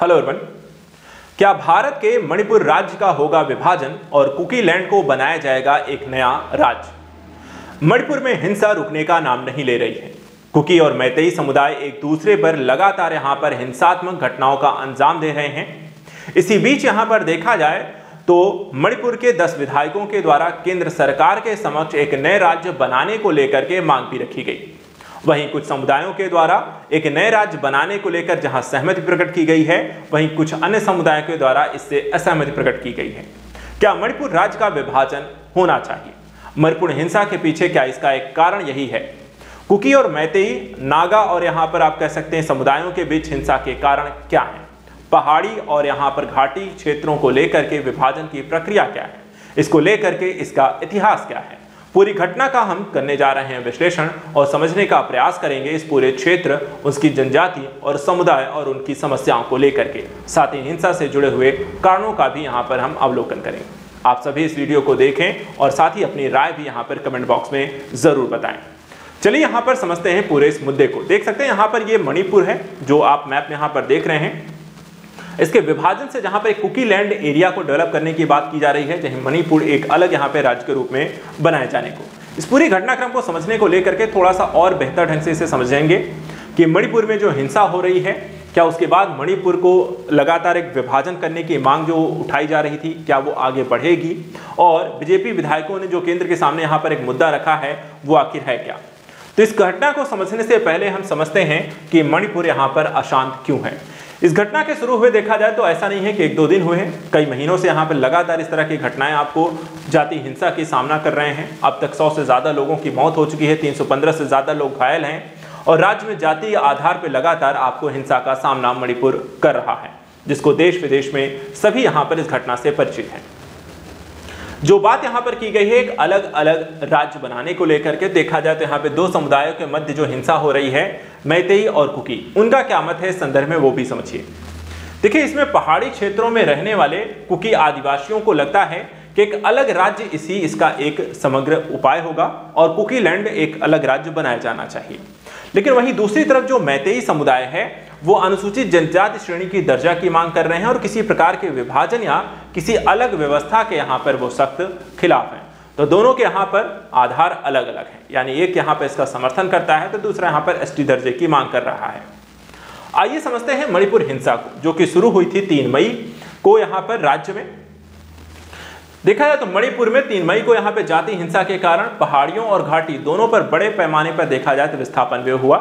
Hello everyone. क्या भारत के मणिपुर राज्य का होगा विभाजन और कुकी लैंड को बनाया जाएगा एक नया राज्य? मणिपुर में हिंसा रुकने का नाम नहीं ले रही है। कुकी और मैतेई समुदाय एक दूसरे पर लगातार यहां पर हिंसात्मक घटनाओं का अंजाम दे रहे हैं। इसी बीच यहां पर देखा जाए तो मणिपुर के 10 विधायकों के द्वारा केंद्र सरकार के समक्ष एक नए राज्य बनाने को लेकर के मांग भी रखी गई। वहीं कुछ समुदायों के द्वारा एक नए राज्य बनाने को लेकर जहां सहमति प्रकट की गई है, वहीं कुछ अन्य समुदायों के द्वारा इससे असहमति प्रकट की गई है। क्या मणिपुर राज्य का विभाजन होना चाहिए? मणिपुर हिंसा के पीछे क्या इसका एक कारण यही है? कुकी और मैतेई, नागा और यहां पर आप कह सकते हैं समुदायों के बीच हिंसा के कारण क्या है? पहाड़ी और यहां पर घाटी क्षेत्रों को लेकर के विभाजन की प्रक्रिया क्या है? इसको लेकर के इसका इतिहास क्या है? पूरी घटना का हम करने जा रहे हैं विश्लेषण और समझने का प्रयास करेंगे इस पूरे क्षेत्र, उसकी जनजाति और समुदाय और उनकी समस्याओं को लेकर के। साथ ही हिंसा से जुड़े हुए कारणों का भी यहाँ पर हम अवलोकन करेंगे। आप सभी इस वीडियो को देखें और साथ ही अपनी राय भी यहाँ पर कमेंट बॉक्स में जरूर बताएं। चलिए यहाँ पर समझते हैं पूरे इस मुद्दे को। देख सकते हैं यहाँ पर ये मणिपुर है जो आप मैप में यहाँ पर देख रहे हैं। इसके विभाजन से जहां पर एक कुकी लैंड एरिया को डेवलप करने की बात की जा रही है, जहां मणिपुर एक अलग यहां पे राज्य के रूप में बनाए जाने को। इस पूरी घटनाक्रम को समझने को लेकर के थोड़ा सा और बेहतर ढंग से इसे समझेंगे कि मणिपुर में जो हिंसा हो रही है, क्या उसके बाद मणिपुर को लगातार एक विभाजन करने की मांग जो उठाई जा रही थी, क्या वो आगे बढ़ेगी? और बीजेपी विधायकों ने जो केंद्र के सामने यहाँ पर एक मुद्दा रखा है, वो आखिर है क्या? तो इस घटना को समझने से पहले हम समझते हैं कि मणिपुर यहाँ पर अशांत क्यों है। इस घटना के शुरू हुए देखा जाए तो ऐसा नहीं है कि 1-2 दिन हुए हैं, कई महीनों से यहाँ पर लगातार इस तरह की घटनाएं आपको जाति हिंसा की सामना कर रहे हैं। अब तक 100 से ज़्यादा लोगों की मौत हो चुकी है, 315 से ज़्यादा लोग घायल हैं और राज्य में जातीय आधार पर लगातार आपको हिंसा का सामना मणिपुर कर रहा है, जिसको देश विदेश में सभी यहाँ पर इस घटना से परिचित हैं। जो बात यहाँ पर की गई है एक अलग अलग राज्य बनाने को लेकर के, देखा जाए तो यहाँ पे 2 समुदायों के मध्य जो हिंसा हो रही है, मैतेई और कुकी, उनका क्या मत है इस संदर्भ में वो भी समझिए। देखिए, इसमें पहाड़ी क्षेत्रों में रहने वाले कुकी आदिवासियों को लगता है कि एक अलग राज्य इसका एक समग्र उपाय होगा और कुकी लैंड एक अलग राज्य बनाया जाना चाहिए। लेकिन वहीं दूसरी तरफ जो मैतेई समुदाय है, वो अनुसूचित जनजाति श्रेणी की दर्जा की मांग कर रहे हैं और किसी प्रकार के विभाजन या किसी अलग व्यवस्था के यहाँ पर वो सख्त खिलाफ हैं। तो दोनों के यहाँ पर आधार अलग अलग हैं, यानी एक यहाँ पर इसका समर्थन करता है तो दूसरा यहाँ पर एसटी दर्जे की मांग कर रहा है। आइए समझते हैं मणिपुर हिंसा को, जो कि शुरू हुई थी 3 मई को यहाँ पर राज्य में। देखा जाए तो मणिपुर में 3 मई को यहाँ पे जाति हिंसा के कारण पहाड़ियों और घाटी दोनों पर बड़े पैमाने पर देखा जाए तो विस्थापन भी हुआ।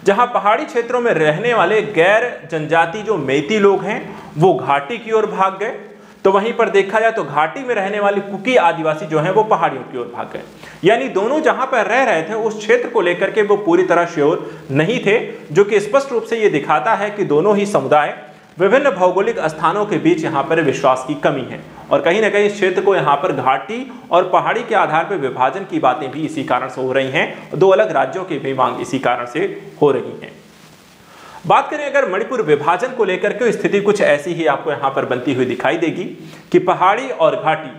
जहां पहाड़ी क्षेत्रों में रहने वाले गैर जनजाति जो मेती लोग हैं वो घाटी की ओर भाग गए, तो वहीं पर देखा जाए तो घाटी में रहने वाले कुकी आदिवासी जो हैं वो पहाड़ियों की ओर भाग गए। यानी दोनों जहां पर रह रहे थे उस क्षेत्र को लेकर के वो पूरी तरह श्योर नहीं थे, जो कि स्पष्ट रूप से ये दिखाता है कि दोनों ही समुदाय विभिन्न भौगोलिक स्थानों के बीच यहाँ पर विश्वास की कमी है और कहीं ना कहीं इस क्षेत्र को यहाँ पर घाटी और पहाड़ी के आधार पर विभाजन की बातें भी इसी कारण से हो रही हैं। 2 अलग राज्यों की भी मांग इसी कारण से हो रही है। बात करें अगर मणिपुर विभाजन को लेकर के, स्थिति कुछ ऐसी ही आपको यहाँ पर बनती हुई दिखाई देगी कि पहाड़ी और घाटी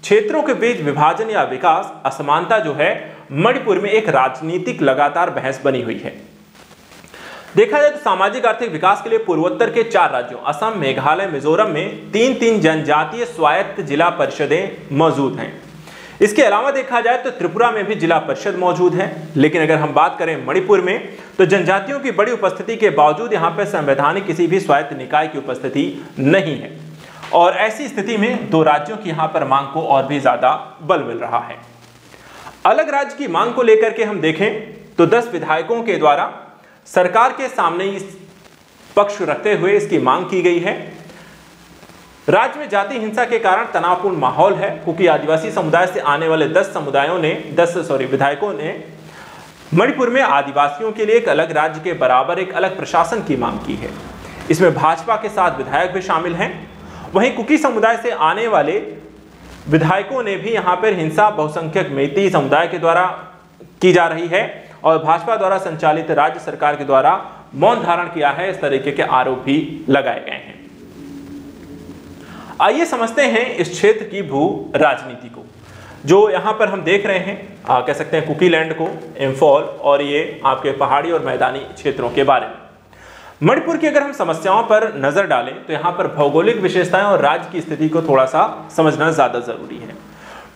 क्षेत्रों के बीच विभाजन या विकास असमानता जो है मणिपुर में एक राजनीतिक लगातार बहस बनी हुई है। देखा जाए तो सामाजिक आर्थिक विकास के लिए पूर्वोत्तर के 4 राज्यों असम, मेघालय, मिजोरम में 3-3 जनजातीय स्वायत्त जिला परिषदें मौजूद हैं। इसके अलावा देखा जाए तो त्रिपुरा में भी जिला परिषद मौजूद है। लेकिन अगर हम बात करें मणिपुर में, तो जनजातियों की बड़ी उपस्थिति के बावजूद यहाँ पर संवैधानिक किसी भी स्वायत्त निकाय की उपस्थिति नहीं है और ऐसी स्थिति में 2 राज्यों की यहाँ पर मांग को और भी ज्यादा बल मिल रहा है। अलग राज्य की मांग को लेकर के हम देखें तो 10 विधायकों के द्वारा सरकार के सामने इस पक्ष रखते हुए इसकी मांग की गई है। राज्य में जाति हिंसा के कारण तनावपूर्ण माहौल है। कुकी आदिवासी समुदाय से आने वाले 10 विधायकों ने मणिपुर में आदिवासियों के लिए एक अलग राज्य के बराबर एक अलग प्रशासन की मांग की है। इसमें भाजपा के 7 विधायक भी शामिल हैं। वहीं कुकी समुदाय से आने वाले विधायकों ने भी यहाँ पर हिंसा बहुसंख्यक मेती समुदाय के द्वारा की जा रही है और भाजपा द्वारा संचालित राज्य सरकार के द्वारा मौन धारण किया है, इस तरीके के आरोप भी लगाए गए हैं। आइए समझते हैं इस क्षेत्र की भू राजनीति को, जो यहां पर हम देख रहे हैं, कह सकते हैं कुकी लैंड को, इम्फॉल और ये आपके पहाड़ी और मैदानी क्षेत्रों के बारे में। मणिपुर की अगर हम समस्याओं पर नजर डालें तो यहाँ पर भौगोलिक विशेषताएं और राज्य की स्थिति को थोड़ा सा समझना ज्यादा जरूरी है।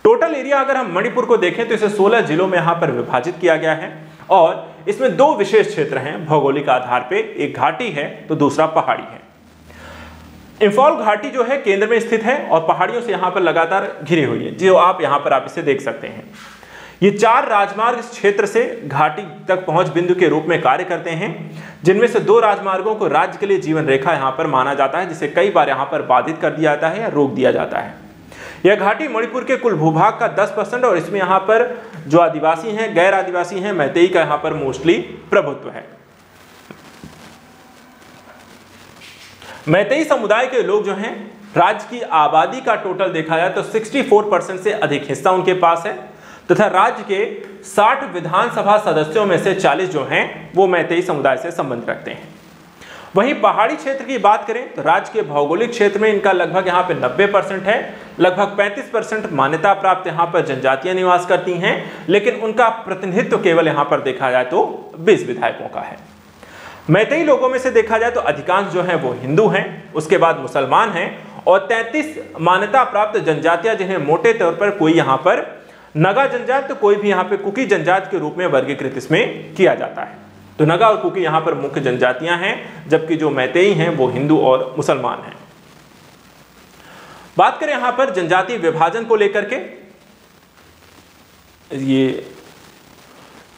टोटल एरिया अगर हम मणिपुर को देखें तो इसे 16 जिलों में यहाँ पर विभाजित किया गया है और इसमें 2 विशेष क्षेत्र हैं भौगोलिक आधार पे, एक घाटी है तो दूसरा पहाड़ी है। इंफॉल घाटी जो है केंद्र में स्थित है और पहाड़ियों से यहाँ पर लगातार घिरी हुई है, जो आप इसे देख सकते हैं। ये 4 राजमार्ग इस क्षेत्र से घाटी तक पहुंच बिंदु के रूप में कार्य करते हैं, जिनमें से 2 राजमार्गों को राज्य के लिए जीवन रेखा यहाँ पर माना जाता है, जिसे कई बार यहाँ पर बाधित कर दिया जाता है या रोक दिया जाता है। यह घाटी मणिपुर के कुल भूभाग का 10% और इसमें यहाँ पर जो आदिवासी हैं, गैर आदिवासी हैं, मैतेई का यहाँ पर मोस्टली प्रभुत्व है। मैतेई समुदाय के लोग जो हैं, राज्य की आबादी का टोटल देखा जाए तो 64% से अधिक हिस्सा उनके पास है तथा राज्य के 60 विधानसभा सदस्यों में से 40 जो हैं वो मैतेई समुदाय से संबंध रखते हैं। वहीं पहाड़ी क्षेत्र की बात करें तो राज्य के भौगोलिक क्षेत्र में इनका लगभग यहाँ पे 90% है, लगभग 35% मान्यता प्राप्त यहाँ पर जनजातियां निवास करती हैं, लेकिन उनका प्रतिनिधित्व केवल यहाँ पर देखा जाए तो 20 विधायकों का है। मैतेई लोगों में से देखा जाए तो अधिकांश जो हैं वो हिंदू हैं, उसके बाद मुसलमान हैं और 33 मान्यता प्राप्त जनजातियां जिन्हें मोटे तौर पर कोई यहाँ पर नगा जनजाति तो कोई भी यहाँ पे कुकी जनजाति के रूप में वर्गीकृत इसमें किया जाता है। तो नगा और कुकी यहाँ पर मुख्य जनजातियां हैं, जबकि जो मैतेई हैं वो हिंदू और मुसलमान हैं। बात करें यहाँ पर जनजातीय विभाजन को लेकर के, ये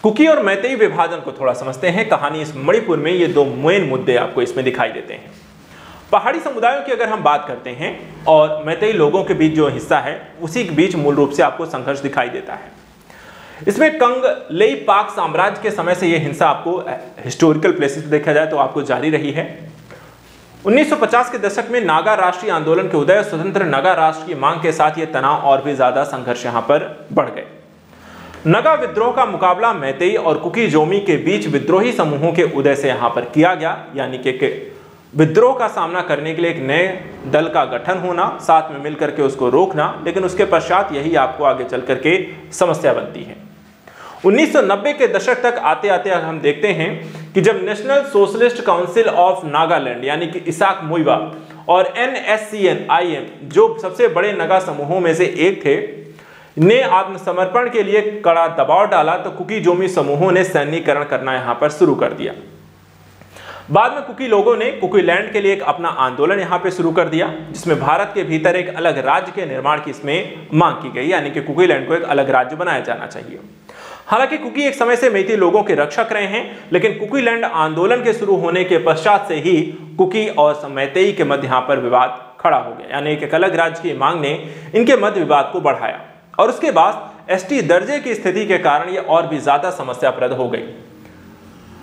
कुकी और मैतेई विभाजन को थोड़ा समझते हैं। कहानी इस मणिपुर में ये 2 मेन मुद्दे आपको इसमें दिखाई देते हैं। पहाड़ी समुदायों की अगर हम बात करते हैं और मैतेई लोगों के बीच जो हिस्सा है उसी के बीच मूल रूप से आपको संघर्ष दिखाई देता है। इसमें कंग लेइपाक साम्राज्य के समय से यह हिंसा आपको हिस्टोरिकल प्लेसेस पे देखा जाए तो आपको जारी रही है। 1950 के दशक में नागा राष्ट्रीय आंदोलन के उदय, स्वतंत्र नागा राष्ट्र की मांग के साथ यह तनाव और भी ज्यादा संघर्ष यहां पर बढ़ गए। नगा विद्रोह का मुकाबला मैतेई और कुकी जोमी के बीच विद्रोही समूहों के उदय से यहां पर किया गया, यानी कि विद्रोह का सामना करने के लिए एक नए दल का गठन होना, साथ में मिलकर के उसको रोकना, लेकिन उसके पश्चात यही आपको आगे चल करके समस्या बनती है। 1990 के दशक तक आते आते हम देखते हैं कि जब national socialist council of Nagaland यानी कि इसाक मुइवा और NSCN-IM जो सबसे बड़े नगा समूहों में से एक थे ने आत्मसमर्पण के लिए कड़ा दबाव डाला, तो कुकी जोमी समूहों ने सैन्यीकरण करना यहां पर शुरू कर दिया। बाद में कुकी लोगों ने कुकीलैंड के लिए एक अपना आंदोलन यहां पे शुरू कर दिया, जिसमें भारत के भीतर एक अलग राज्य के निर्माण की इसमें मांग की गई, यानी कि कुकीलैंड को एक अलग राज्य बनाया जाना चाहिए। हालांकि कुकी एक समय से मैतेई लोगों के रक्षक रहे हैं, लेकिन कुकीलैंड आंदोलन के शुरू होने के पश्चात से ही कुकी और मैतेई के मध्य यहाँ पर विवाद खड़ा हो गया, यानी एक अलग राज्य की मांग ने इनके मध्य विवाद को बढ़ाया और उसके बाद ST दर्जे की स्थिति के कारण यह और भी ज्यादा समस्याप्रद हो गई।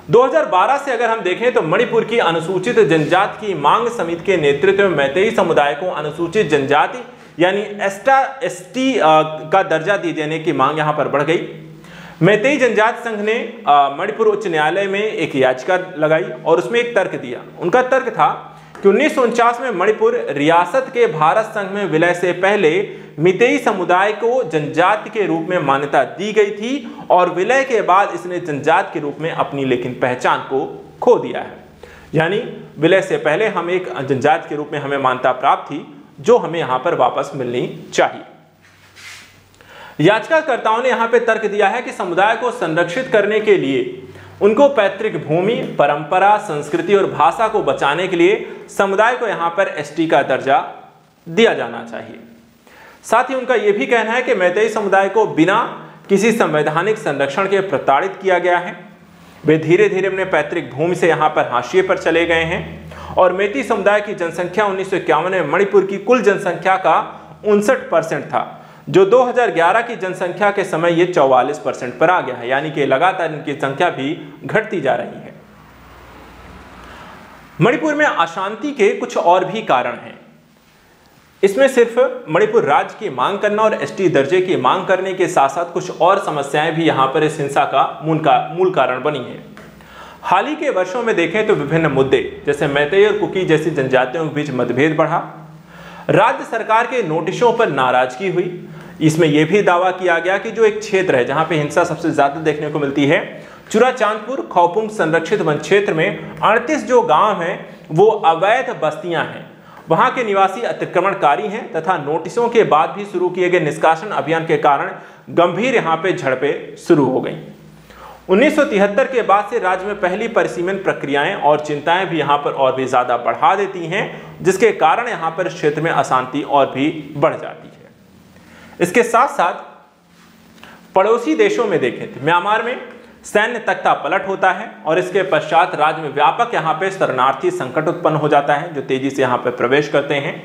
2012 से अगर हम देखें तो मणिपुर की अनुसूचित जनजाति की मांग समिति के नेतृत्व में मैतेई समुदाय को अनुसूचित जनजाति यानी ST का दर्जा दिए जाने की मांग यहां पर बढ़ गई। मैतेई जनजाति संघ ने मणिपुर उच्च न्यायालय में एक याचिका लगाई और उसमें एक तर्क दिया। उनका तर्क था कि 1949 में मणिपुर रियासत के भारत संघ में विलय से पहले मैतेई समुदाय को जनजाति के रूप में मान्यता दी गई थी और विलय के बाद इसने जनजाति के रूप में अपनी लेकिन पहचान को खो दिया है। यानी विलय से पहले हम एक जनजाति के रूप में हमें मान्यता प्राप्त थी, जो हमें यहां पर वापस मिलनी चाहिए। याचिकाकर्ताओं ने यहां पर तर्क दिया है कि समुदाय को संरक्षित करने के लिए उनको पैतृक भूमि, परंपरा, संस्कृति और भाषा को बचाने के लिए समुदाय को यहां पर ST का दर्जा दिया जाना चाहिए। साथ ही उनका यह भी कहना है कि मैतेई समुदाय को बिना किसी संवैधानिक संरक्षण के प्रताड़ित किया गया है। वे धीरे धीरे अपने पैतृक भूमि से यहां पर हाशिए पर चले गए हैं और मैतेई समुदाय की जनसंख्या 1951 में मणिपुर की कुल जनसंख्या का 59% था, जो 2011 की जनसंख्या के समय ये 44% पर आ गया है, यानी कि लगातार इनकी संख्या भी घटती जा रही है। मणिपुर में अशांति के कुछ और भी कारण हैं। इसमें सिर्फ मणिपुर राज्य की मांग करना और ST दर्जे की मांग करने के साथ साथ कुछ और समस्याएं भी यहां पर इस हिंसा का मूल कारण बनी है। हाल ही के वर्षों में देखें तो विभिन्न मुद्दे जैसे मैतेई और कुकी जैसी जनजातियों के बीच मतभेद बढ़ा, राज्य सरकार के नोटिसों पर नाराजगी हुई। इसमें यह भी दावा किया गया कि जो एक क्षेत्र है जहां पे हिंसा सबसे ज्यादा देखने को मिलती है, चुराचांदपुर खौपुंग संरक्षित वन क्षेत्र में 38 जो गांव हैं वो अवैध बस्तियां हैं। वहां के निवासी अतिक्रमणकारी हैं तथा नोटिसों के बाद भी शुरू किए गए निष्कासन अभियान के कारण गंभीर यहां पे झड़पें शुरू हो गई। 1973 के बाद से राज्य में पहली परिसीमन प्रक्रियाएं और चिंताएं भी यहां पर और भी ज्यादा बढ़ा देती हैं, जिसके कारण यहां पर क्षेत्र में अशांति और भी बढ़ जाती है। इसके साथ साथ पड़ोसी देशों में देखें तो म्यांमार में सैन्य तख्ता पलट होता है और इसके पश्चात राज्य में व्यापक यहां पे शरणार्थी संकट उत्पन्न हो जाता है, जो तेजी से यहां पे प्रवेश करते हैं।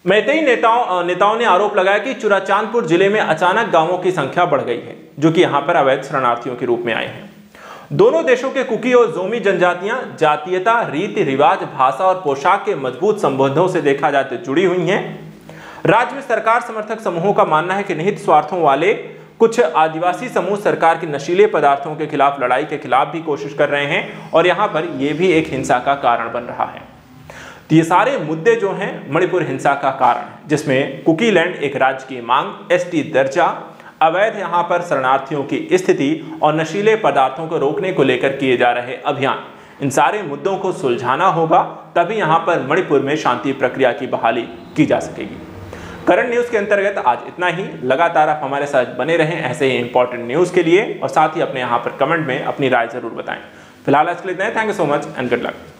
मैतेई नेताओं ने आरोप लगाया कि चुराचांदपुर जिले में अचानक गांवों की संख्या बढ़ गई है, जो कि यहां पर अवैध शरणार्थियों के रूप में आए हैं। दोनों देशों के कुकी और जोमी जनजातियां जातीयता, रीति रिवाज, भाषा और पोशाक के मजबूत संबंधों से देखा जाए तो जुड़ी हुई हैं। राज्य में सरकार समर्थक समूहों का मानना है कि निहित स्वार्थों वाले कुछ आदिवासी समूह सरकार के नशीले पदार्थों के खिलाफ लड़ाई के खिलाफ भी कोशिश कर रहे हैं और यहां पर यह भी एक हिंसा का कारण बन रहा है। तो ये सारे मुद्दे जो हैं मणिपुर हिंसा का कारण है, जिसमें कुकी लैंड एक राज्य की मांग, एसटी दर्जा, अवैध यहां पर शरणार्थियों की स्थिति और नशीले पदार्थों को रोकने को लेकर किए जा रहे अभियान, इन सारे मुद्दों को सुलझाना होगा, तभी यहां पर मणिपुर में शांति प्रक्रिया की बहाली की जा सकेगी। करंट न्यूज के अंतर्गत आज इतना ही। लगातार आप हमारे साथ बने रहें ऐसे ही इंपॉर्टेंट न्यूज के लिए और साथ ही अपने यहाँ पर कमेंट में अपनी राय जरूर बताएं। फिलहाल आज के लिए इतना ही। Thank you so much and good luck.